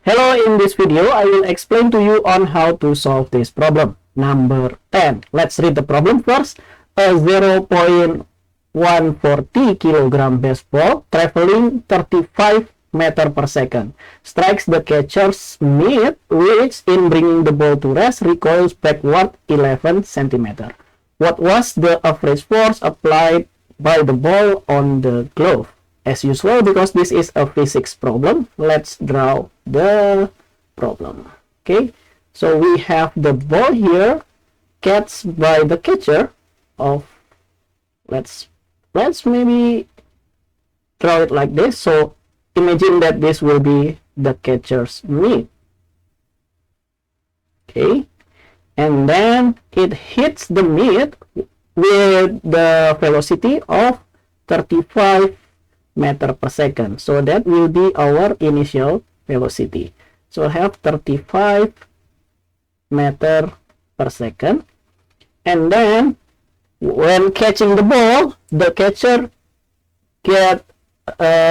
Hello, in this video, I will explain to you on how to solve this problem. Number 10. Let's read the problem first. A 0.140 kilogram baseball traveling 35 meter per second strikes the catcher's mitt, which in bringing the ball to rest recoils backward 11 centimeter. What was the average force applied by the ball on the glove? As usual, because this is a physics problem, let's draw the problem. Okay, so we have the ball here catched by the catcher of, let's maybe draw it like this. So imagine that this will be the catcher's mitt. Okay, and then it hits the mitt with the velocity of 35 meter per second. So that will be our initial velocity. So I have 35 meter per second. And then when catching the ball, the catcher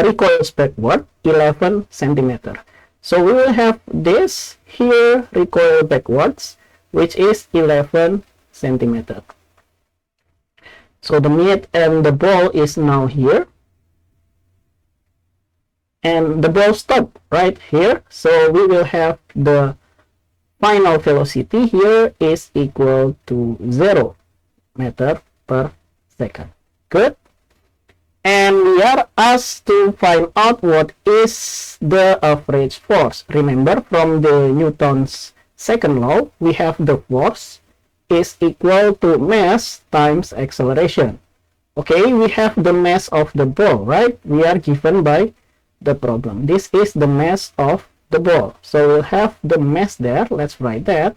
recoils backward 11 centimeter. So we will have this here recoil backwards, which is 11 centimeter. So the mitt and the ball is now here. And the ball stopped right here. So we will have the final velocity here is equal to 0 meter per second. Good. And we are asked to find out what is the average force. Remember, from the Newton's second law, we have the force is equal to mass times acceleration. Okay, we have the mass of the ball, right? We are given by the problem. This is the mass of the ball. So we'll have the mass there. Let's write that.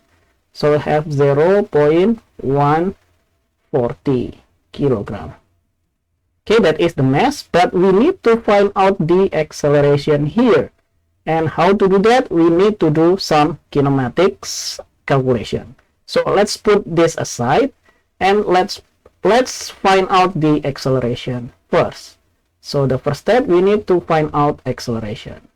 So we'll have 0.140 kilogram. Okay, that is the mass, but we need to find out the acceleration here. And how to do that? We need to do some kinematics calculation. So let's put this aside and let's find out the acceleration first. So the first step, we need to find out acceleration.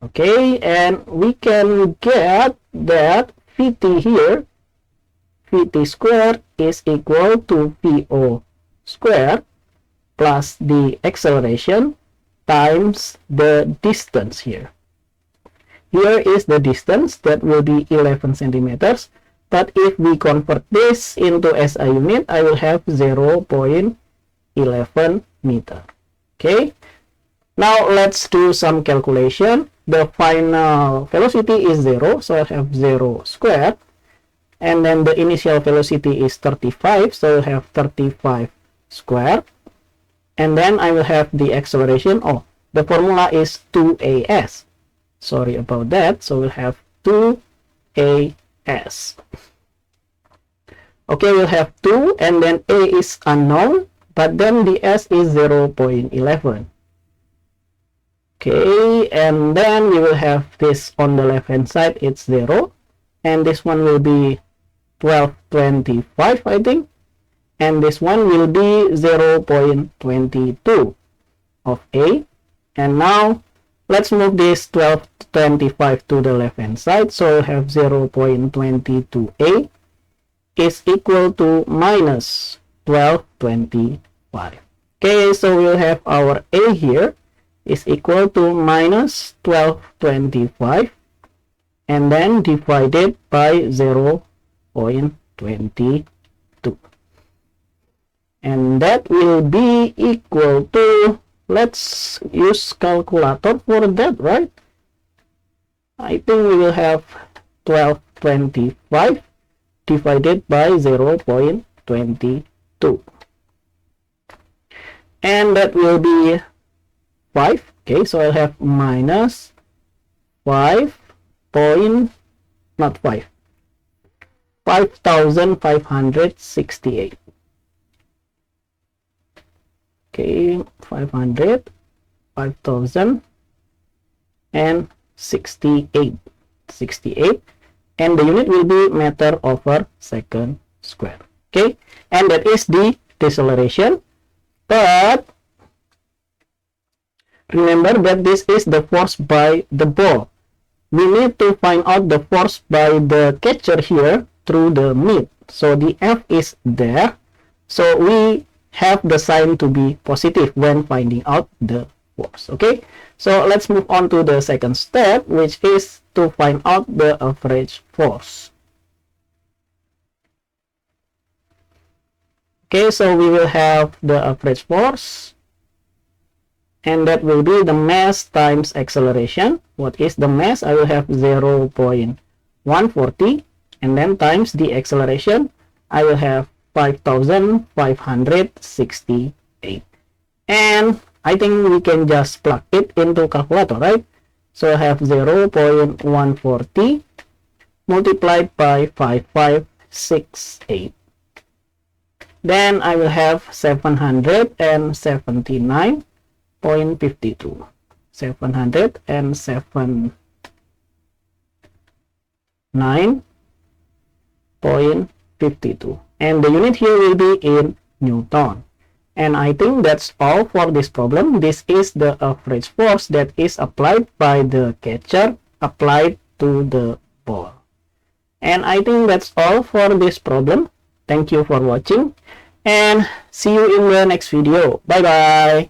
Okay, and we can get that Vt here, Vt squared is equal to Vo squared plus the acceleration times the distance here. Here is the distance, that will be 11 centimeters. But if we convert this into SI unit, I will have 0.11 meter. Okay. Now let's do some calculation. The final velocity is 0, so I have 0 squared. And then the initial velocity is 35, so I have 35 squared. And then I will have the acceleration. Oh, the formula is 2as. Sorry about that. So we'll have 2as. Okay, we'll have 2 and then a is unknown, but then the s is 0.11. Okay, and then we will have this on the left hand side, it's 0, and this one will be 1225, I think, and this one will be 0.22 of a. And now let's move this 1225 to the left hand side, so we'll have 0.22a is equal to minus 1225. Okay, so we'll have our a here is equal to minus 1225 and then divided by 0.22, and that will be equal to, let's use calculator for that, right? I think we will have 1225 divided by 0.22, and that will be 5. Okay, so I'll have minus 5,568. Okay, 5,068, and the unit will be meter over second square. Okay, and that is the deceleration. But remember that this is the force by the ball. We need to find out the force by the catcher here through the mitt. So the F is there. So we have the sign to be positive when finding out the force. Okay, so let's move on to the second step, which is to find out the average force. Okay, so we will have the average force, and that will be the mass times acceleration. What is the mass? I will have 0.140, and then times the acceleration, I will have 5,568. And I think we can just plug it into calculator, right? So I have 0.140 multiplied by 5568. Then I will have 779.52. 779.52. And the unit here will be in Newton. And I think that's all for this problem. This is the average force that is applied by the catcher applied to the ball. And I think that's all for this problem. Thank you for watching, and see you in the next video. Bye bye.